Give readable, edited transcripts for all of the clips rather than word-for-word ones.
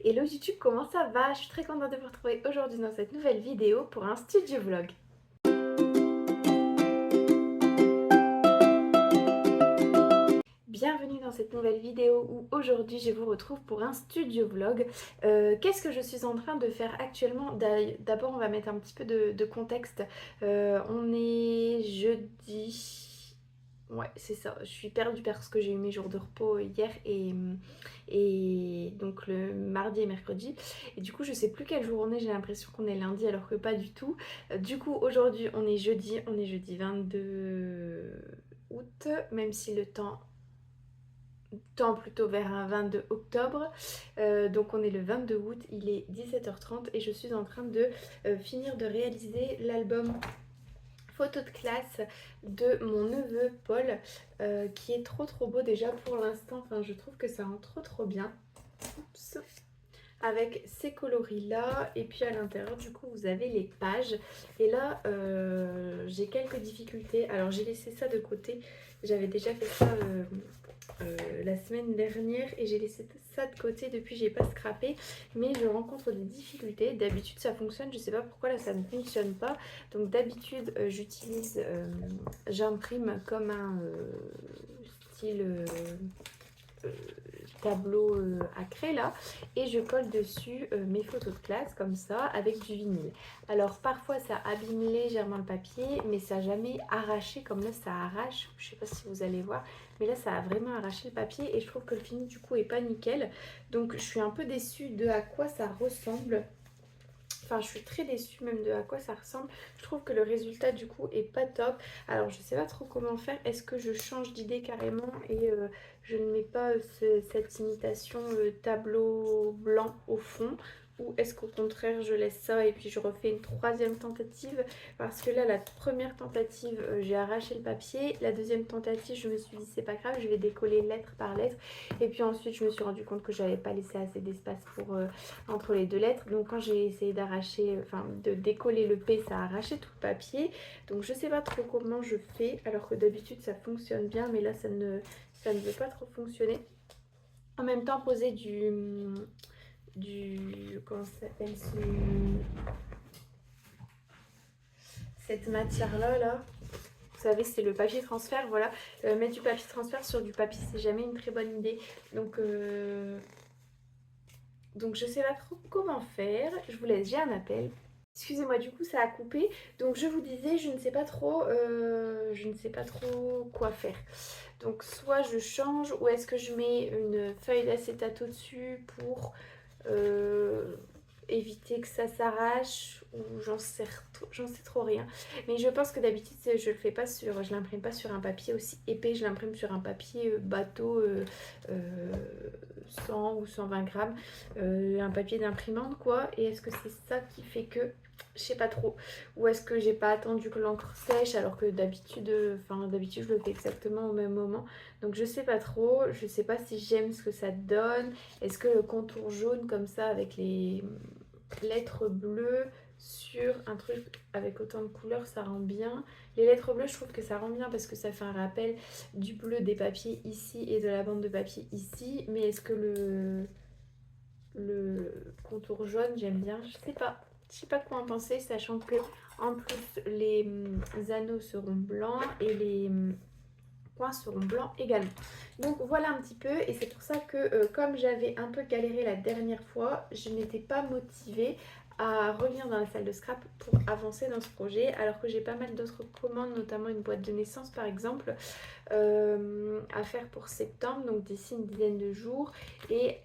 Hello YouTube, comment ça va? Je suis très contente de vous retrouver aujourd'hui dans cette nouvelle vidéo pour un studio vlog. Bienvenue dans cette nouvelle vidéo où aujourd'hui je vous retrouve pour un studio vlog. Qu'est-ce que je suis en train de faire actuellement? D'abord on va mettre un petit peu de contexte. On est jeudi. Ouais, c'est ça. Je suis perdue parce que j'ai eu mes jours de repos hier et donc le mardi et mercredi. Et du coup, je sais plus quel jour on est. J'ai l'impression qu'on est lundi alors que pas du tout. Du coup, aujourd'hui, on est jeudi. On est jeudi 22 août, même si le temps tend plutôt vers un 22 octobre. Donc on est le 22 août, il est 17h30 et je suis en train de finir de réaliser l'album photo de classe de mon neveu Paul, qui est trop beau déjà pour l'instant. Enfin, je trouve que ça rend trop bien. Oups. Avec ces coloris là, et puis à l'intérieur du coup vous avez les pages. Et là j'ai quelques difficultés. Alors j'ai laissé ça de côté, j'avais déjà fait ça la semaine dernière et j'ai laissé ça de côté depuis, j'ai pas scrappé, mais je rencontre des difficultés. D'habitude ça fonctionne, je sais pas pourquoi là ça ne fonctionne pas. Donc d'habitude j'imprime comme un style euh, tableau à craie là, et je colle dessus mes photos de classe comme ça avec du vinyle. Alors parfois ça abîme légèrement le papier, mais ça n'a jamais arraché comme là ça arrache. Je sais pas si vous allez voir, mais là ça a vraiment arraché le papier et je trouve que le fini du coup est pas nickel. Donc je suis un peu déçue de à quoi ça ressemble. Enfin, je suis très déçue même de à quoi ça ressemble. Je trouve que le résultat du coup est pas top. Alors, je sais pas trop comment faire. Est-ce que je change d'idée carrément et je ne mets pas cette imitation tableau blanc au fond? Ou est-ce qu'au contraire je laisse ça et puis je refais une troisième tentative? Parce que là, la première tentative, j'ai arraché le papier. La deuxième tentative, je me suis dit c'est pas grave, je vais décoller lettre par lettre. Et puis ensuite, je me suis rendu compte que j'avais pas laissé assez d'espace pour entre les deux lettres. Donc quand j'ai essayé d'arracher, enfin de décoller le P, ça a arraché tout le papier. Donc je sais pas trop comment je fais, alors que d'habitude ça fonctionne bien, mais là ça ne veut pas trop fonctionner. En même temps, poser comment ça s'appelle, cette matière là, vous savez, c'est le papier transfert, voilà. Mettre du papier transfert sur du papier, c'est jamais une très bonne idée. Donc je sais pas trop comment faire. Je vous laisse, j'ai un appel. Excusez-moi, du coup ça a coupé. Donc je vous disais, je ne sais pas trop quoi faire. Donc soit je change ou est-ce que je mets une feuille d'acétate au-dessus pour euh, éviter que ça s'arrache, ou j'en sais trop rien. Mais je pense que d'habitude je l'imprime pas sur un papier aussi épais, je l'imprime sur un papier bateau, euh, 100 ou 120 grammes, un papier d'imprimante quoi. Et est-ce que c'est ça qui fait que je sais pas trop, ou est-ce que j'ai pas attendu que l'encre sèche alors que d'habitude je le fais exactement au même moment. Donc je sais pas trop, je sais pas si j'aime ce que ça donne. Est-ce que le contour jaune comme ça avec les lettres bleues sur un truc avec autant de couleurs, ça rend bien. Les lettres bleues, je trouve que ça rend bien parce que ça fait un rappel du bleu des papiers ici et de la bande de papier ici. Mais est-ce que le contour jaune, j'aime bien? Je sais pas. Je sais pas quoi en penser, sachant que en plus les anneaux seront blancs et les points seront blancs également. Donc voilà un petit peu, et c'est pour ça que comme j'avais un peu galéré la dernière fois, je n'étais pas motivée à revenir dans la salle de scrap pour avancer dans ce projet, alors que j'ai pas mal d'autres commandes, notamment une boîte de naissance par exemple, à faire pour septembre, donc d'ici une dizaine de jours, et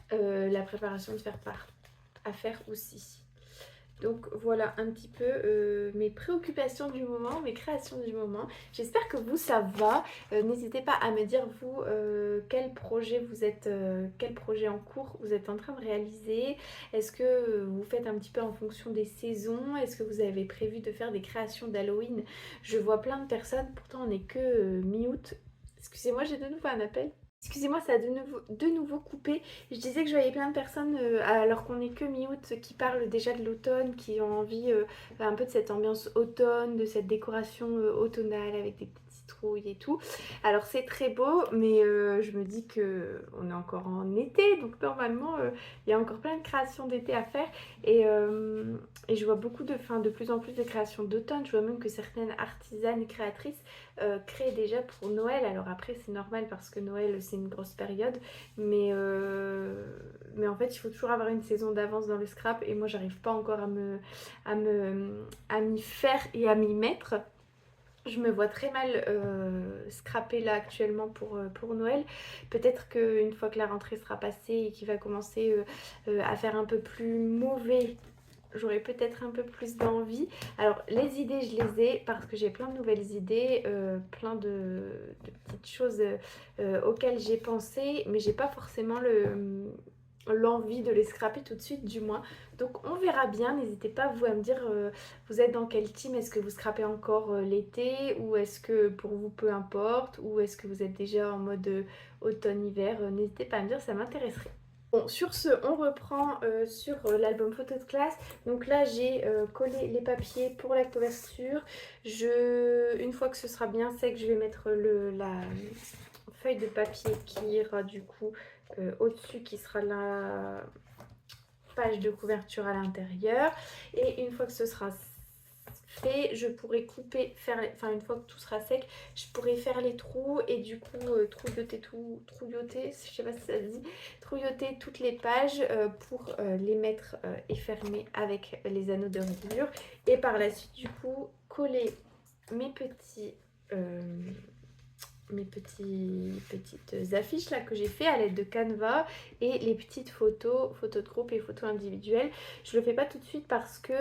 la préparation de faire part à faire aussi. Donc voilà un petit peu mes préoccupations du moment, mes créations du moment. J'espère que vous ça va. N'hésitez pas à me dire vous quel projet en cours vous êtes en train de réaliser. Est-ce que vous faites un petit peu en fonction des saisons? Est-ce que vous avez prévu de faire des créations d'Halloween? Je vois plein de personnes, pourtant on n'est que mi-août. Excusez-moi, j'ai de nouveau un appel. Excusez-moi, ça a de nouveau coupé. Je disais que je voyais plein de personnes, alors qu'on n'est que mi-août, qui parlent déjà de l'automne, qui ont envie un peu de cette ambiance automne, de cette décoration automnale avec des petites citrouille et tout. Alors c'est très beau, mais je me dis qu'on est encore en été, donc normalement il y a encore plein de créations d'été à faire. Et je vois de plus en plus de créations d'automne. Je vois même que certaines artisanes et créatrices créent déjà pour Noël. Alors après c'est normal parce que Noël c'est une grosse période, mais en fait il faut toujours avoir une saison d'avance dans le scrap et moi j'arrive pas encore à m'y faire et à m'y mettre. Je me vois très mal scraper là actuellement pour Noël. Peut-être qu'une fois que la rentrée sera passée et qu'il va commencer à faire un peu plus mauvais, j'aurai peut-être un peu plus d'envie. Alors les idées je les ai parce que j'ai plein de nouvelles idées, plein de petites choses auxquelles j'ai pensé, mais j'ai pas forcément l'envie de les scraper tout de suite du moins. Donc on verra bien, n'hésitez pas vous à me dire vous êtes dans quel team, est-ce que vous scrapez encore l'été ou est-ce que pour vous peu importe ou est-ce que vous êtes déjà en mode automne-hiver, n'hésitez pas à me dire, ça m'intéresserait. Bon, sur ce, on reprend sur l'album photo de classe. Donc là, j'ai collé les papiers pour la couverture. Une fois que ce sera bien sec, je vais mettre la feuille de papier qui ira du coup au-dessus, qui sera la page de couverture à l'intérieur. Et une fois que ce sera fait, je pourrai couper, une fois que tout sera sec, je pourrai faire les trous et du coup trouilloter, je sais pas si ça se dit, trouilloter toutes les pages pour les mettre et fermer avec les anneaux de reliure. Et par la suite, du coup, coller mes petites affiches là que j'ai fait à l'aide de Canva et les petites photos de groupe et photos individuelles. Je le fais pas tout de suite parce que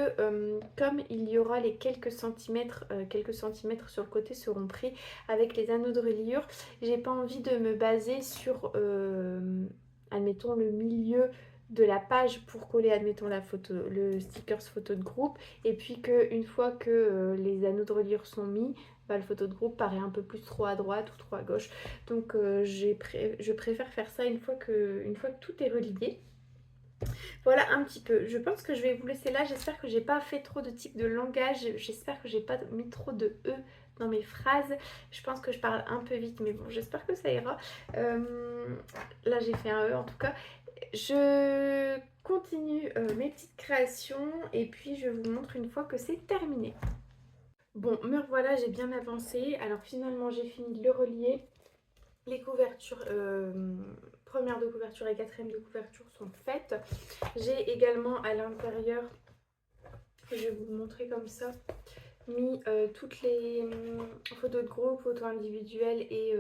comme il y aura les quelques centimètres sur le côté seront pris avec les anneaux de reliure, j'ai pas envie de me baser sur admettons le milieu de la page pour coller admettons le stickers photo de groupe et puis qu'une fois que les anneaux de reliure sont mis, bah, le photo de groupe paraît un peu plus trop à droite ou trop à gauche. Donc je préfère faire ça une fois que tout est relié. Voilà un petit peu. Je pense que je vais vous laisser là. J'espère que j'ai pas fait trop de types de langage. J'espère que j'ai pas mis trop de E dans mes phrases. Je pense que je parle un peu vite, mais bon, j'espère que ça ira. Là, j'ai fait un E en tout cas. Je continue mes petites créations et puis je vous montre une fois que c'est terminé. Bon, me revoilà, j'ai bien avancé. Alors finalement, j'ai fini de le relier. Les couvertures, première de couverture et quatrième de couverture sont faites. J'ai également à l'intérieur, je vais vous montrer comme ça, mis toutes les photos de groupe, photos individuelles et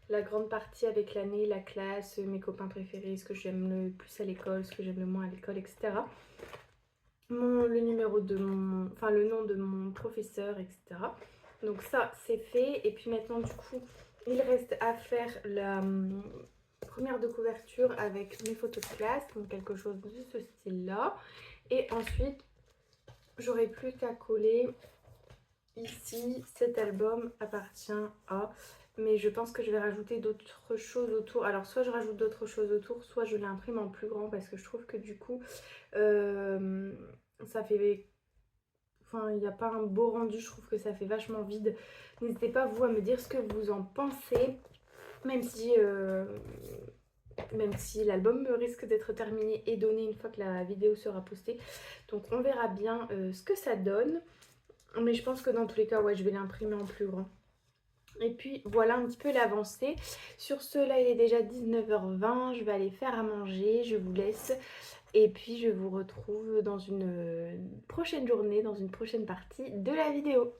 la grande partie avec l'année, la classe, mes copains préférés, ce que j'aime le plus à l'école, ce que j'aime le moins à l'école, etc. Le numéro de le nom de mon professeur, etc. Donc ça c'est fait. Et puis maintenant du coup il reste à faire la première de couverture avec mes photos de classe, donc quelque chose de ce style là. Et ensuite j'aurai plus qu'à coller ici, cet album appartient à, mais je pense que je vais rajouter d'autres choses autour. Alors soit je rajoute d'autres choses autour, soit je l'imprime en plus grand parce que je trouve que du coup ça fait, il n'y a pas un beau rendu, je trouve que ça fait vachement vide. N'hésitez pas vous à me dire ce que vous en pensez, même si l'album risque d'être terminé et donné une fois que la vidéo sera postée. Donc on verra bien ce que ça donne, mais je pense que dans tous les cas ouais, je vais l'imprimer en plus grand. Et puis voilà un petit peu l'avancée. Sur ce, là il est déjà 19h20, je vais aller faire à manger, je vous laisse. Et puis je vous retrouve dans une prochaine journée, dans une prochaine partie de la vidéo.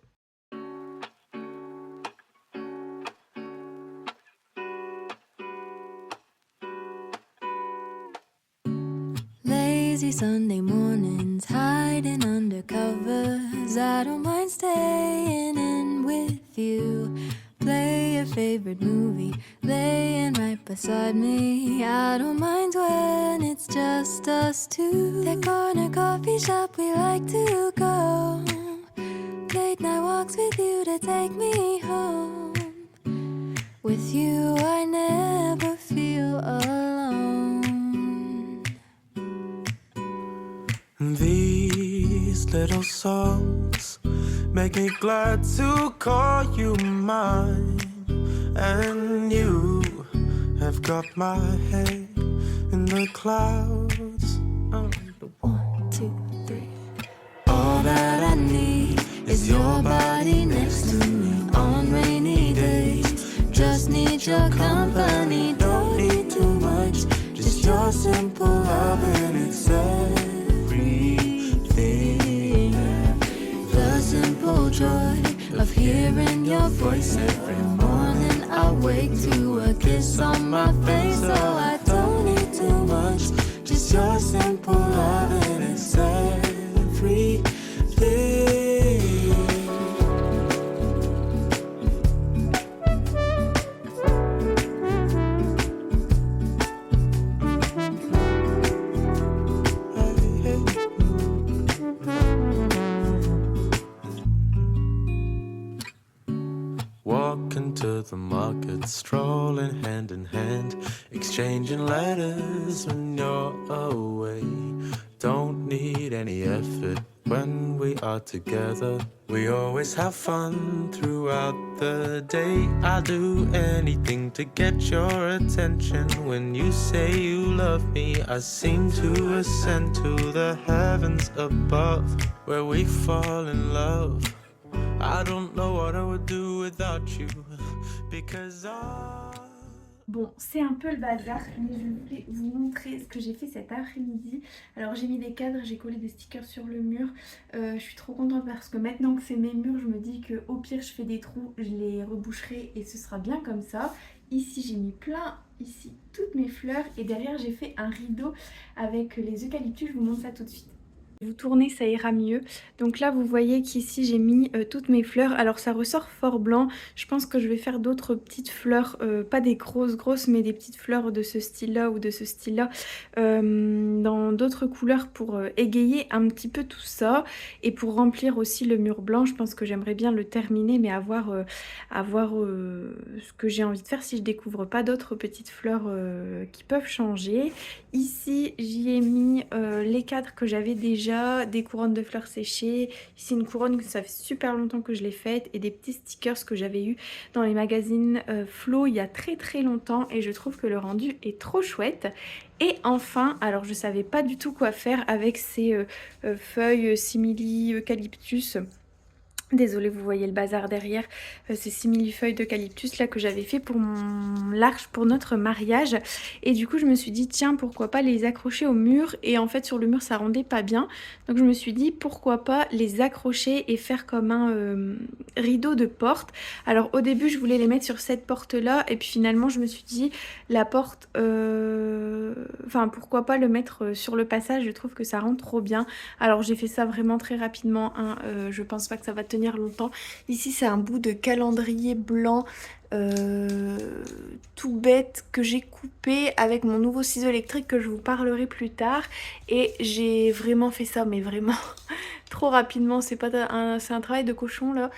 Lazy Sunday mornings, hiding under covers. I don't mind staying in with you. Play your favorite movie, laying right beside me. I don't mind when it's just us two. That corner coffee shop we like to go. Late night walks with you to take me home. With you I never feel alone. These little songs Make me glad to call you mine. And you have got my head in the clouds. Oh. 1, 2, 3. All that I need is your body next to me on rainy days. Just need your company, don't need too much. Just your simple love and it's everything. The simple joy of hearing your voice every morning. I wake to a kiss on my face, so I don't need too much. Just your simple love and it's everything. Walking to the market, strolling hand in hand, exchanging letters when you're away. Don't need any effort when we are together. We always have fun throughout the day. I'll do anything to get your attention. When you say you love me, I seem to ascend to the heavens above, where we fall in love. I don't know what I would do without you, because Bon, c'est un peu le bazar, mais je voulais vous montrer ce que j'ai fait cet après-midi. Alors j'ai mis des cadres, j'ai collé des stickers sur le mur. Je suis trop contente parce que maintenant que c'est mes murs, je me dis que au pire je fais des trous, je les reboucherai et ce sera bien comme ça. Ici j'ai mis plein, ici toutes mes fleurs et derrière j'ai fait un rideau avec les eucalyptus, je vous montre ça tout de suite. Vous tournez, ça ira mieux. Donc là vous voyez qu'ici j'ai mis toutes mes fleurs. Alors ça ressort fort blanc. Je pense que je vais faire d'autres petites fleurs, pas des grosses mais des petites fleurs de ce style là ou de ce style là, dans d'autres couleurs pour égayer un petit peu tout ça et pour remplir aussi le mur blanc. Je pense que j'aimerais bien le terminer, mais avoir ce que j'ai envie de faire si je découvre pas d'autres petites fleurs qui peuvent changer. Ici j'y ai mis les cadres que j'avais déjà, des couronnes de fleurs séchées. Ici une couronne que ça fait super longtemps que je l'ai faite et des petits stickers que j'avais eu dans les magazines Flo il y a très longtemps et je trouve que le rendu est trop chouette. Et enfin, alors je savais pas du tout quoi faire avec ces feuilles simili eucalyptus. Désolée, vous voyez le bazar derrière, ces simili-feuilles d'eucalyptus là que j'avais fait pour mon l'arche pour notre mariage. Et du coup je me suis dit tiens, pourquoi pas les accrocher au mur, et en fait sur le mur ça rendait pas bien. Donc je me suis dit pourquoi pas les accrocher et faire comme un rideau de porte. Alors au début je voulais les mettre sur cette porte là et puis finalement je me suis dit la porte, enfin pourquoi pas le mettre sur le passage, je trouve que ça rend trop bien. Alors j'ai fait ça vraiment très rapidement, hein. Je pense pas que ça va tenir longtemps. Ici c'est un bout de calendrier blanc tout bête que j'ai coupé avec mon nouveau ciseau électrique que je vous parlerai plus tard, et j'ai vraiment fait ça mais vraiment trop rapidement, c'est un travail de cochon là.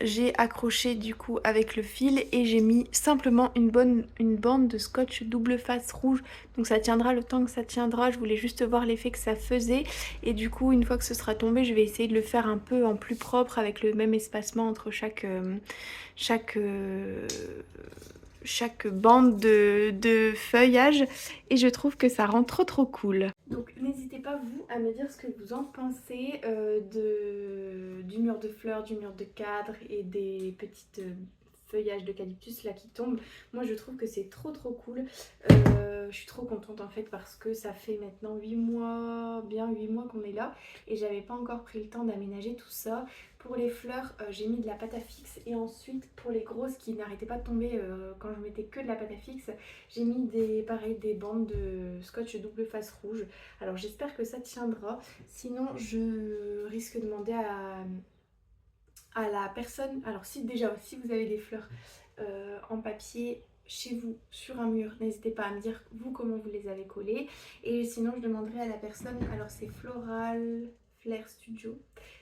J'ai accroché du coup avec le fil et j'ai mis simplement une bande de scotch double face rouge, donc ça tiendra le temps que ça tiendra. Je voulais juste voir l'effet que ça faisait et du coup une fois que ce sera tombé je vais essayer de le faire un peu en plus propre avec le même espacement entre chaque bande de feuillage, et je trouve que ça rend trop cool. Donc n'hésitez pas vous à me dire ce que vous en pensez du mur de fleurs, du mur de cadre et des petites feuillages d'eucalyptus là qui tombent. Moi je trouve que c'est trop cool. Je suis trop contente en fait parce que ça fait maintenant 8 mois, bien 8 mois qu'on est là et j'avais pas encore pris le temps d'aménager tout ça. Pour les fleurs, j'ai mis de la pâte à fixe, et ensuite pour les grosses qui n'arrêtaient pas de tomber quand je mettais que de la pâte à fixe, j'ai mis des bandes de scotch double face rouge. Alors j'espère que ça tiendra, sinon je risque de demander à la personne. Alors si vous avez des fleurs en papier chez vous sur un mur, n'hésitez pas à me dire vous comment vous les avez collées, et sinon je demanderai à la personne. Alors c'est Floral Flair Studio,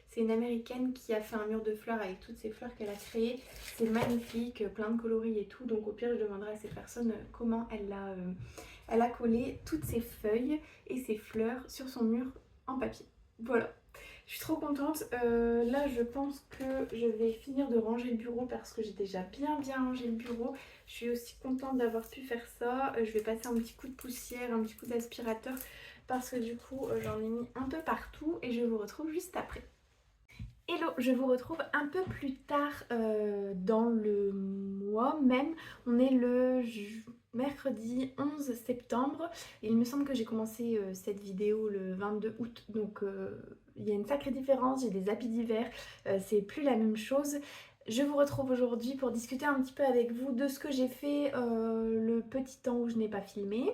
c'est une américaine qui a fait un mur de fleurs avec toutes ces fleurs qu'elle a créées. C'est magnifique, plein de coloris et tout, donc au pire je demanderai à cette personne comment elle a collé toutes ces feuilles et ces fleurs sur son mur en papier. Voilà. Je suis trop contente. Là, je pense que je vais finir de ranger le bureau parce que j'ai déjà bien rangé le bureau. Je suis aussi contente d'avoir pu faire ça. Je vais passer un petit coup de poussière, un petit coup d'aspirateur parce que du coup, j'en ai mis un peu partout et je vous retrouve juste après. Hello, je vous retrouve un peu plus tard dans le mois même. On est le mercredi 11 septembre. Et il me semble que j'ai commencé cette vidéo le 22 août. Donc il y a une sacrée différence. J'ai des habits d'hiver. C'est plus la même chose. Je vous retrouve aujourd'hui pour discuter un petit peu avec vous de ce que j'ai fait le petit temps où je n'ai pas filmé.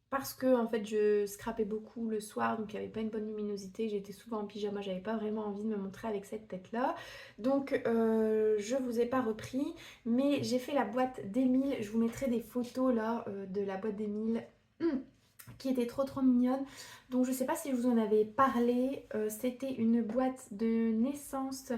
Parce que en fait je scrapais beaucoup le soir, donc il n'y avait pas une bonne luminosité, j'étais souvent en pyjama, j'avais pas vraiment envie de me montrer avec cette tête là. Donc je vous ai pas repris, mais j'ai fait la boîte d'Emile, je vous mettrai des photos là de la boîte d'Emile. Qui était trop mignonne. Donc je sais pas si je vous en avais parlé, c'était une boîte de naissance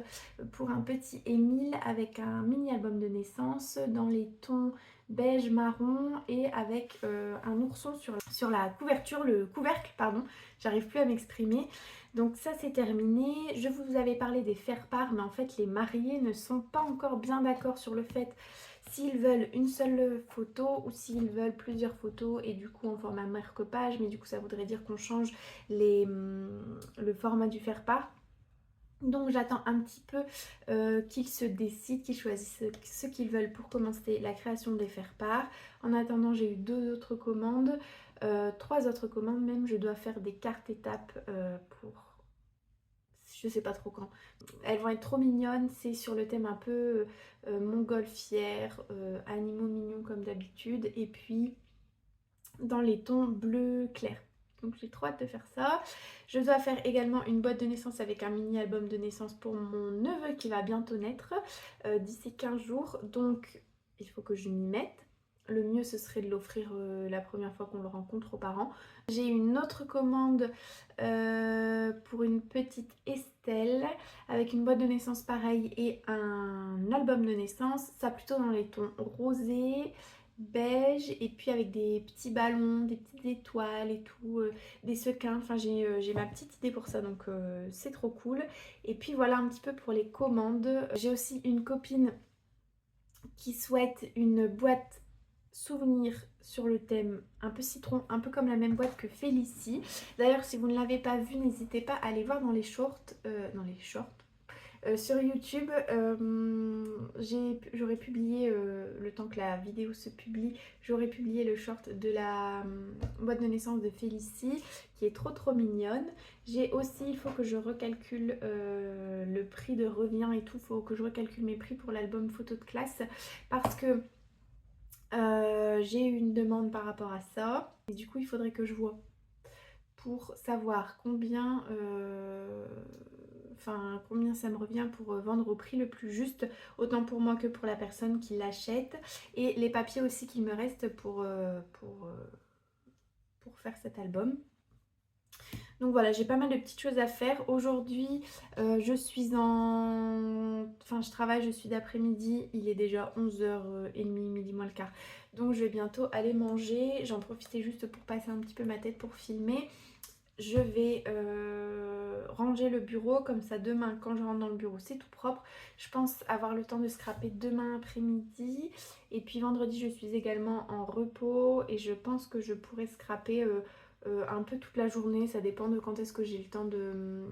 pour un petit Émile avec un mini album de naissance dans les tons beige marron et avec un ourson sur la couverture, le couvercle pardon, j'arrive plus à m'exprimer. Donc ça c'est terminé. Je vous avais parlé des faire-part, mais en fait les mariés ne sont pas encore bien d'accord sur le fait s'ils veulent une seule photo ou s'ils veulent plusieurs photos et du coup en format marque-page, mais du coup ça voudrait dire qu'on change le format du faire-part. Donc j'attends un petit peu qu'ils se décident, qu'ils choisissent ce qu'ils veulent pour commencer la création des faire-part. En attendant, j'ai eu 2 autres commandes, 3 autres commandes même. Je dois faire des cartes étapes pour je sais pas trop quand. Elles vont être trop mignonnes, c'est sur le thème un peu montgolfière, animaux mignons comme d'habitude, et puis dans les tons bleu clair. Donc j'ai trop hâte de faire ça. Je dois faire également une boîte de naissance avec un mini album de naissance pour mon neveu qui va bientôt naître d'ici 15 jours. Donc il faut que je m'y mette. Le mieux ce serait de l'offrir la première fois qu'on le rencontre aux parents. J'ai une autre commande pour une petite Estelle avec une boîte de naissance pareille et un album de naissance. Ça plutôt dans les tons rosés, beige et puis avec des petits ballons, des petites étoiles et tout, des sequins. Enfin j'ai ma petite idée pour ça donc c'est trop cool. Et puis voilà un petit peu pour les commandes. J'ai aussi une copine qui souhaite une boîte souvenir sur le thème un peu citron, un peu comme la même boîte que Félicie. D'ailleurs si vous ne l'avez pas vu, n'hésitez pas à aller voir dans les shorts, sur YouTube. J'aurais publié, le temps que la vidéo se publie, j'aurais publié le short de la boîte de naissance de Félicie qui est trop mignonne. J'ai aussi, il faut que je recalcule le prix de revient et tout, il faut que je recalcule mes prix pour l'album photo de classe parce que j'ai eu une demande par rapport à ça et du coup il faudrait que je vois pour savoir combien combien ça me revient pour vendre au prix le plus juste, autant pour moi que pour la personne qui l'achète, et les papiers aussi qu'il me reste pour faire cet album. Donc voilà, j'ai pas mal de petites choses à faire. Aujourd'hui, je travaille, je suis d'après-midi. Il est déjà 11h30, midi moins le quart. Donc je vais bientôt aller manger. J'en profitais juste pour passer un petit peu ma tête pour filmer. Je vais ranger le bureau, comme ça demain quand je rentre dans le bureau c'est tout propre. Je pense avoir le temps de scraper demain après-midi. Et puis vendredi je suis également en repos et je pense que je pourrais scraper un peu toute la journée. Ça dépend de quand est-ce que j'ai le temps de...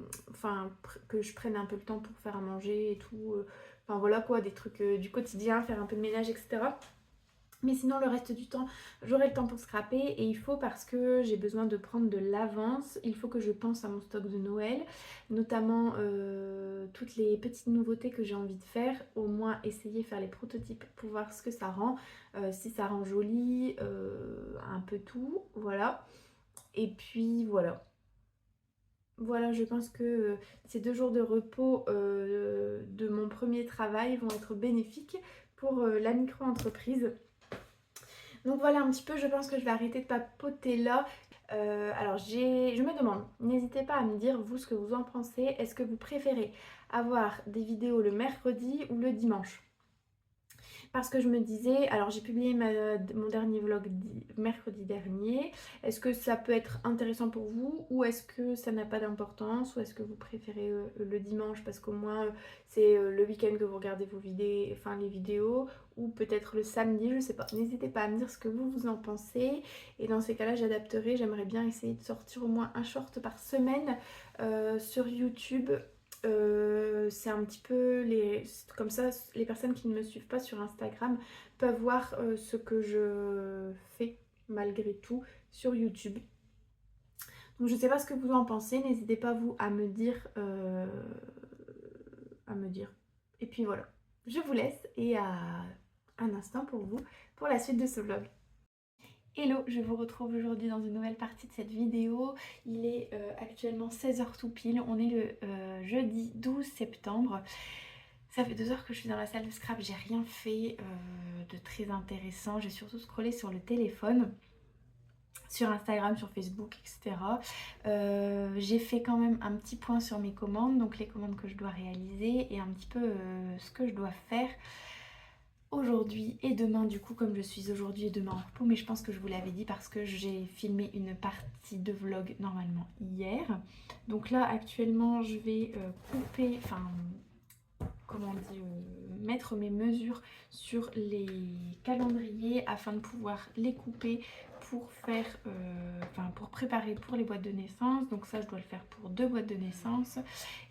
que je prenne un peu le temps pour faire à manger et tout. Enfin voilà quoi, des trucs du quotidien, faire un peu de ménage, etc. Mais sinon le reste du temps j'aurai le temps pour scraper et il faut, parce que j'ai besoin de prendre de l'avance, il faut que je pense à mon stock de Noël, notamment toutes les petites nouveautés que j'ai envie de faire, au moins essayer de faire les prototypes pour voir ce que ça rend, si ça rend joli, un peu tout, voilà. Et puis voilà. Voilà, je pense que ces 2 jours de repos de mon premier travail vont être bénéfiques pour la micro-entreprise. Donc voilà un petit peu, je pense que je vais arrêter de papoter là. Alors je me demande, n'hésitez pas à me dire vous ce que vous en pensez. Est-ce que vous préférez avoir des vidéos le mercredi ou le dimanche? parce que je me disais, alors j'ai publié mon dernier vlog mercredi dernier, est-ce que ça peut être intéressant pour vous ou est-ce que ça n'a pas d'importance ou est-ce que vous préférez le dimanche parce qu'au moins c'est le week-end que vous regardez vos vidéos, enfin les vidéos, ou peut-être le samedi, je sais pas. N'hésitez pas à me dire ce que vous en pensez et dans ces cas-là j'adapterai, j'aimerais bien essayer de sortir au moins un short par semaine sur YouTube. C'est un petit peu comme ça les personnes qui ne me suivent pas sur Instagram peuvent voir ce que je fais malgré tout sur YouTube. Donc je sais pas ce que vous en pensez, n'hésitez pas vous à me dire et puis voilà, je vous laisse et à un instant pour vous pour la suite de ce vlog. Hello, je vous retrouve aujourd'hui dans une nouvelle partie de cette vidéo. Il est actuellement 16h tout pile, on est le jeudi 12 septembre. Ça fait 2 heures que je suis dans la salle de scrap, j'ai rien fait de très intéressant, j'ai surtout scrollé sur le téléphone, sur Instagram, sur Facebook, etc. J'ai fait quand même un petit point sur mes commandes, donc les commandes que je dois réaliser et un petit peu ce que je dois faire aujourd'hui et demain, du coup comme je suis aujourd'hui et demain en repos, mais je pense que je vous l'avais dit parce que j'ai filmé une partie de vlog normalement hier. Donc là actuellement je vais couper, enfin comment on dit, mettre mes mesures sur les calendriers afin de pouvoir les couper pour faire, pour préparer pour les boîtes de naissance. Donc ça je dois le faire pour 2 boîtes de naissance.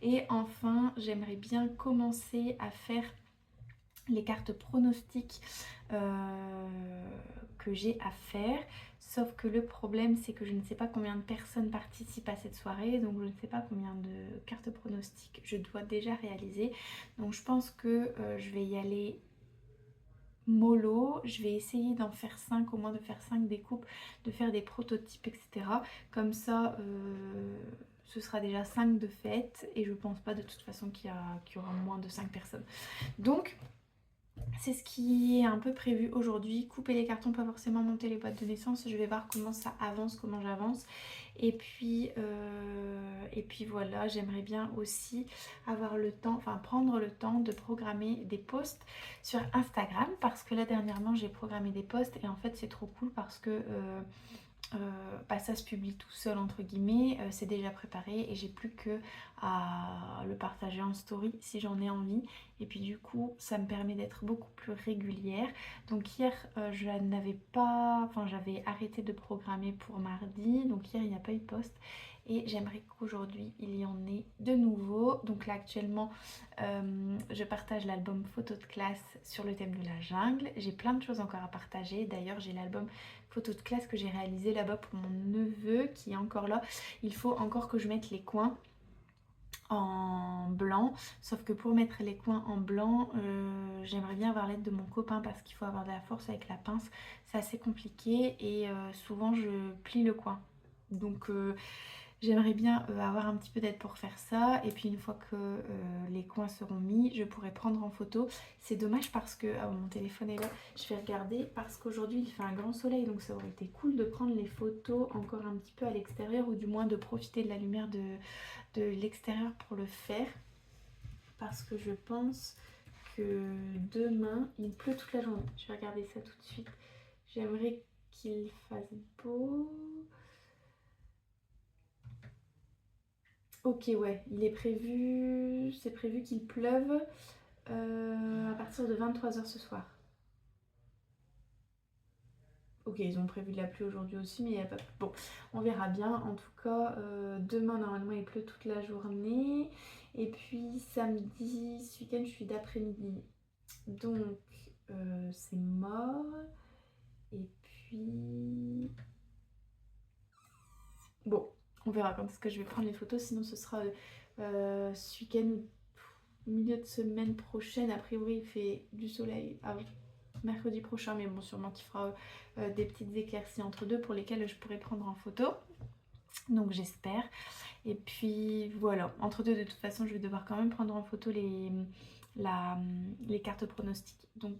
Et enfin j'aimerais bien commencer à faire les cartes pronostiques que j'ai à faire, sauf que le problème c'est que je ne sais pas combien de personnes participent à cette soirée, donc je ne sais pas combien de cartes pronostiques je dois déjà réaliser. Donc je pense que je vais y aller mollo, je vais essayer d'en faire 5, au moins de faire 5 découpes, de faire des prototypes, etc. Comme ça ce sera déjà 5 de fait et je pense pas de toute façon qu'il y aura moins de 5 personnes. Donc c'est ce qui est un peu prévu aujourd'hui, couper les cartons, pas forcément monter les boîtes de naissance. Je vais voir comment ça avance, comment j'avance. Et puis voilà, j'aimerais bien aussi avoir le temps, enfin prendre le temps de programmer des posts sur Instagram. Parce que là dernièrement j'ai programmé des posts et en fait c'est trop cool parce que ça se publie tout seul entre guillemets, c'est déjà préparé et j'ai plus que à le partager en story si j'en ai envie et puis du coup ça me permet d'être beaucoup plus régulière. Donc hier je n'avais pas, enfin j'avais arrêté de programmer pour mardi, donc hier il n'y a pas eu de post et j'aimerais qu'aujourd'hui il y en ait de nouveau. Donc là actuellement je partage l'album photo de classe sur le thème de la jungle, j'ai plein de choses encore à partager. D'ailleurs j'ai l'album photo de classe que j'ai réalisé là-bas pour mon neveu qui est encore là. Il faut encore que je mette les coins en blanc, sauf que pour mettre les coins en blanc j'aimerais bien avoir l'aide de mon copain parce qu'il faut avoir de la force avec la pince, c'est assez compliqué et souvent je plie le coin, donc j'aimerais bien avoir un petit peu d'aide pour faire ça et puis une fois que les coins seront mis, je pourrai prendre en photo. C'est dommage parce que mon téléphone est là, je vais regarder parce qu'aujourd'hui il fait un grand soleil donc ça aurait été cool de prendre les photos encore un petit peu à l'extérieur ou du moins de profiter de la lumière de l'extérieur pour le faire parce que je pense que demain il pleut toute la journée. Je vais regarder ça tout de suite. J'aimerais qu'il fasse beau. Ok, ouais, il est prévu, c'est prévu qu'il pleuve à partir de 23h ce soir. Ok, ils ont prévu de la pluie aujourd'hui aussi, mais il n'y a pas... Bon, on verra bien. En tout cas, demain, normalement, il pleut toute la journée. Et puis, samedi, ce week-end, je suis d'après-midi. Donc, c'est mort. Et puis... Bon, on verra quand est-ce que je vais prendre les photos. Sinon, ce sera ce week-end ou milieu de semaine prochaine. A priori, il fait du soleil mercredi prochain, mais bon, sûrement qu'il fera des petites éclaircies entre deux pour lesquelles je pourrai prendre en photo. Donc j'espère. Et puis voilà, entre deux de toute façon je vais devoir quand même prendre en photo les cartes pronostiques. Donc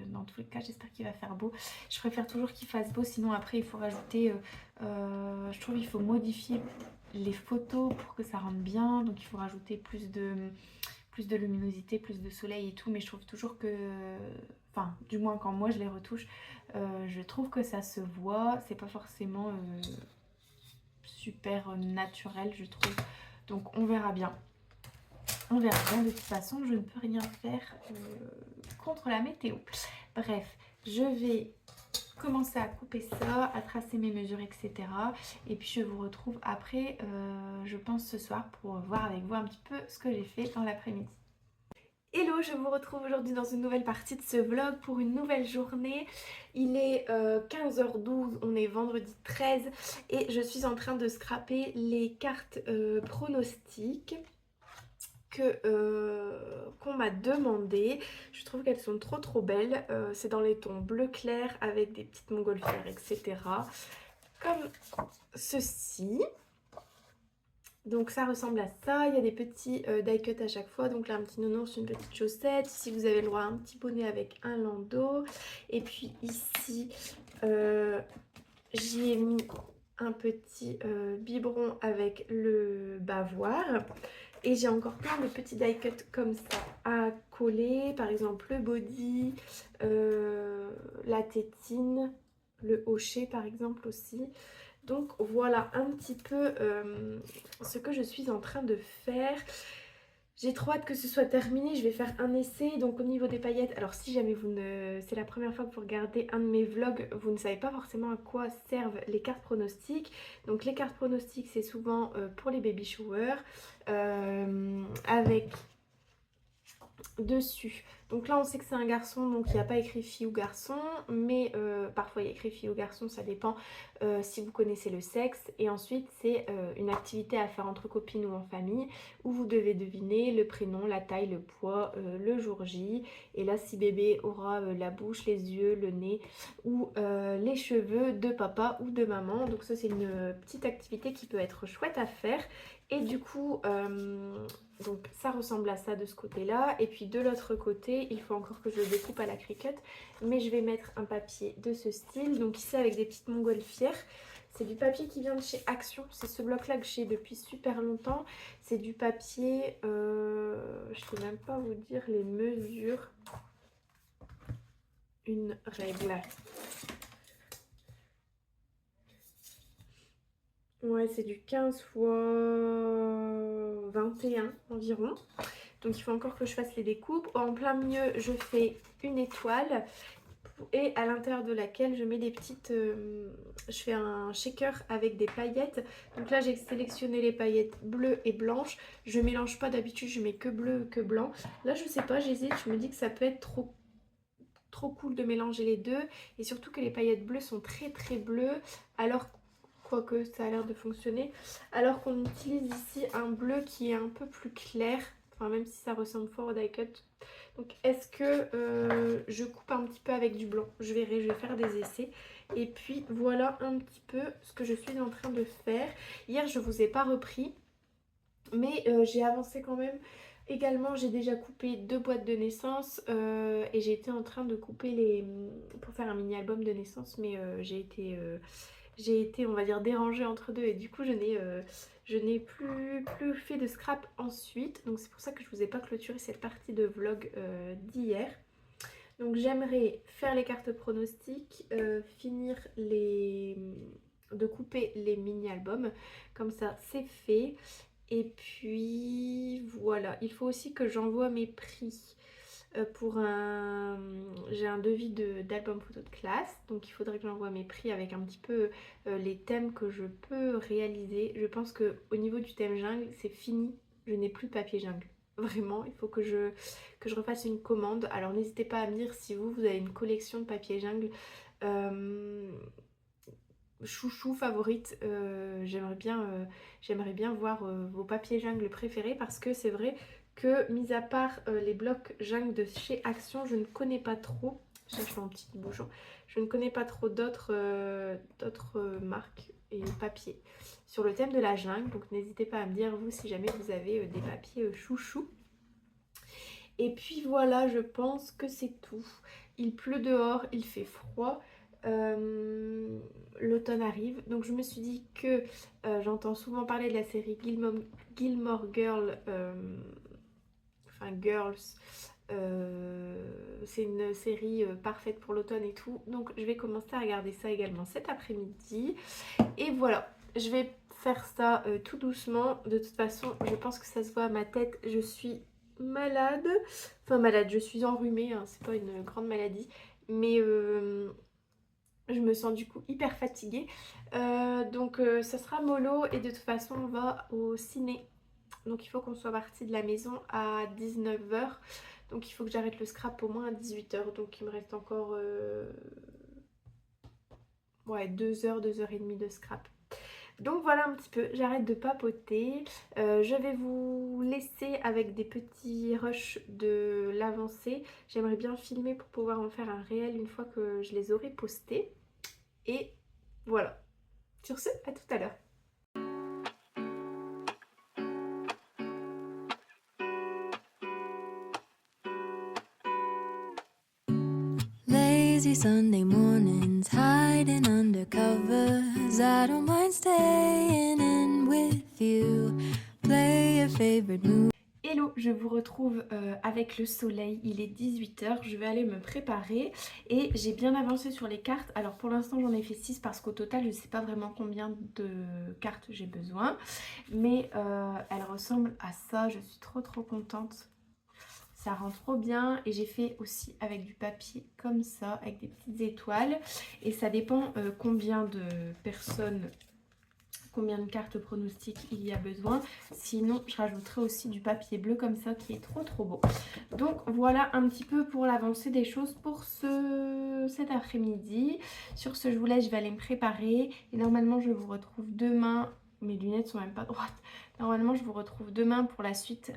dans tous les cas j'espère qu'il va faire beau. Je préfère toujours qu'il fasse beau, sinon après il faut rajouter, je trouve qu'il faut modifier les photos pour que ça rentre bien. Donc il faut rajouter plus plus de luminosité, plus de soleil et tout, mais je trouve toujours que, enfin du moins quand moi je les retouche, je trouve que ça se voit, c'est pas forcément super naturel je trouve, donc on verra bien. On verra bien, de toute façon je ne peux rien faire contre la météo. Bref, je vais commencer à couper ça, à tracer mes mesures, etc. Et puis je vous retrouve après, je pense ce soir, pour voir avec vous un petit peu ce que j'ai fait dans l'après-midi. Hello, je vous retrouve aujourd'hui dans une nouvelle partie de ce vlog pour une nouvelle journée. Il est 15h12, on est vendredi 13 et je suis en train de scraper les cartes pronostiques qu'on m'a demandé. Je trouve qu'elles sont trop belles. C'est dans les tons bleu clair avec des petites montgolfières, etc. Comme ceci. Donc ça ressemble à ça. Il y a des petits die cut à chaque fois. Donc là un petit nounours, une petite chaussette. Ici vous avez le droit à un petit bonnet avec un landau. Et puis ici j'y ai mis un petit biberon avec le bavoir. Et j'ai encore plein de petits die cut comme ça à coller, par exemple le body, la tétine, le hochet par exemple aussi. Donc voilà un petit peu ce que je suis en train de faire. J'ai trop hâte que ce soit terminé, je vais faire un essai. Donc au niveau des paillettes, alors si jamais c'est la première fois que vous regardez un de mes vlogs, vous ne savez pas forcément à quoi servent les cartes pronostiques. Donc les cartes pronostiques c'est souvent pour les baby showers, avec dessus. Donc là on sait que c'est un garçon, donc il n'y a pas écrit fille ou garçon, mais parfois il y a écrit fille ou garçon, ça dépend si vous connaissez le sexe. Et ensuite c'est une activité à faire entre copines ou en famille, où vous devez deviner le prénom, la taille, le poids, le jour J. Et là si bébé aura la bouche, les yeux, le nez ou les cheveux de papa ou de maman. Donc ça c'est une petite activité qui peut être chouette à faire. Et du coup, donc ça ressemble à ça de ce côté-là. Et puis de l'autre côté, il faut encore que je le découpe à la Cricut. Mais je vais mettre un papier de ce style. Donc ici avec des petites montgolfières. C'est du papier qui vient de chez Action. C'est ce bloc-là que j'ai depuis super longtemps. C'est du papier, je ne sais même pas vous dire les mesures. Une règle. Ouais, c'est du 15 fois 21 environ. Donc il faut encore que je fasse les découpes. En plein milieu, je fais une étoile et à l'intérieur de laquelle je mets des petites... je fais un shaker avec des paillettes. Donc là, j'ai sélectionné les paillettes bleues et blanches. Je mélange pas, d'habitude, je mets que bleu, que blanc. Là, je sais pas, j'hésite. Je me dis que ça peut être trop cool de mélanger les deux. Et surtout que les paillettes bleues sont très bleues. Alors quoique ça a l'air de fonctionner, alors qu'on utilise ici un bleu qui est un peu plus clair, enfin même si ça ressemble fort au die cut. Donc est-ce que je coupe un petit peu avec du blanc? Je verrai, je vais faire des essais. Et puis voilà un petit peu ce que je suis en train de faire. Hier je vous ai pas repris, mais j'ai avancé quand même. Également j'ai déjà coupé 2 boîtes de naissance et j'ai été en train de couper pour faire un mini album de naissance, mais j'ai été on va dire dérangée entre deux et du coup je n'ai plus fait de scrap ensuite. Donc c'est pour ça que je vous ai pas clôturé cette partie de vlog d'hier. Donc j'aimerais faire les cartes pronostics, finir de couper les mini-albums. Comme ça c'est fait. Et puis voilà, il faut aussi que j'envoie mes prix. J'ai un devis d'album photo de classe, donc il faudrait que j'envoie mes prix avec un petit peu les thèmes que je peux réaliser. Je pense que au niveau du thème jungle c'est fini, je n'ai plus de papier jungle. Vraiment, il faut que je refasse une commande. Alors n'hésitez pas à me dire si vous avez une collection de papier jungle chouchou, favorite. J'aimerais bien voir vos papiers jungle préférés, parce que c'est vrai que mis à part les blocs jungle de chez Action, je ne connais pas trop, je cherche mon petit bouchon, je ne connais pas trop d'autres marques et papiers sur le thème de la jungle. Donc n'hésitez pas à me dire vous si jamais vous avez des papiers chouchou. Et puis voilà, je pense que c'est tout. Il pleut dehors, il fait froid. L'automne arrive, donc je me suis dit que j'entends souvent parler de la série Gilmore Girl, enfin Girls. C'est une série parfaite pour l'automne et tout. Donc je vais commencer à regarder ça également cet après-midi. Et voilà, je vais faire ça tout doucement. De toute façon, je pense que ça se voit à ma tête. Je suis malade. Enfin malade, je suis enrhumée, hein, c'est pas une grande maladie. Mais je me sens du coup hyper fatiguée. Donc ça sera mollo et de toute façon on va au ciné. Donc il faut qu'on soit parti de la maison à 19 h. Donc il faut que j'arrête le scrap au moins à 18 h. Donc il me reste encore ouais, 2 heures, 2 heures et demie de scrap. Donc voilà un petit peu, j'arrête de papoter. Je vais vous laisser avec des petits rushs de l'avancée. J'aimerais bien filmer pour pouvoir en faire un réel une fois que je les aurai postés. Et voilà. Sur ce, à tout à l'heure. Lazy Sunday mornings, hiding under covers. I don't mind staying in with you. Play your favorite movie. Hello, je vous retrouve avec le soleil, il est 18 h, je vais aller me préparer et j'ai bien avancé sur les cartes. Alors pour l'instant j'en ai fait 6 parce qu'au total je ne sais pas vraiment combien de cartes j'ai besoin. Mais elles ressemblent à ça, je suis trop contente. Ça rend trop bien et j'ai fait aussi avec du papier comme ça, avec des petites étoiles. Et ça dépend combien de personnes, combien de cartes pronostiques il y a besoin. Sinon je rajouterai aussi du papier bleu comme ça qui est trop beau. Donc voilà un petit peu pour l'avancée des choses pour cet après-midi. Sur ce je vous laisse, je vais aller me préparer et normalement je vous retrouve demain. Mes lunettes sont même pas droites. Normalement je vous retrouve demain pour la suite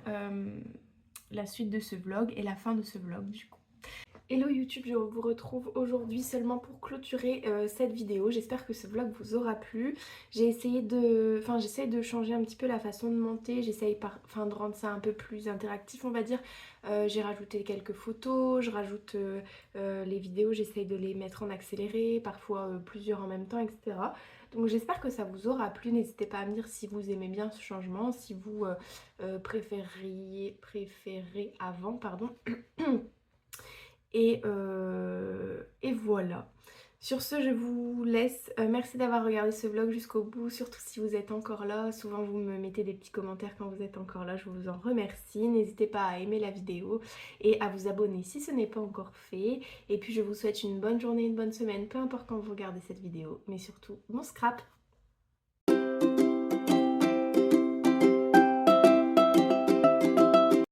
de ce vlog et la fin de ce vlog du coup. Hello YouTube, je vous retrouve aujourd'hui seulement pour clôturer cette vidéo. J'espère que ce vlog vous aura plu. J'essaie de changer un petit peu la façon de monter. J'essaye de rendre ça un peu plus interactif on va dire. J'ai rajouté quelques photos, je rajoute les vidéos, j'essaye de les mettre en accéléré, parfois plusieurs en même temps, etc. Donc j'espère que ça vous aura plu. N'hésitez pas à me dire si vous aimez bien ce changement, si vous préférez avant, pardon. Et voilà. Sur ce, je vous laisse. Merci d'avoir regardé ce vlog jusqu'au bout, surtout si vous êtes encore là. Souvent, vous me mettez des petits commentaires quand vous êtes encore là. Je vous en remercie. N'hésitez pas à aimer la vidéo et à vous abonner si ce n'est pas encore fait. Et puis, je vous souhaite une bonne journée, une bonne semaine, peu importe quand vous regardez cette vidéo. Mais surtout, bon scrap!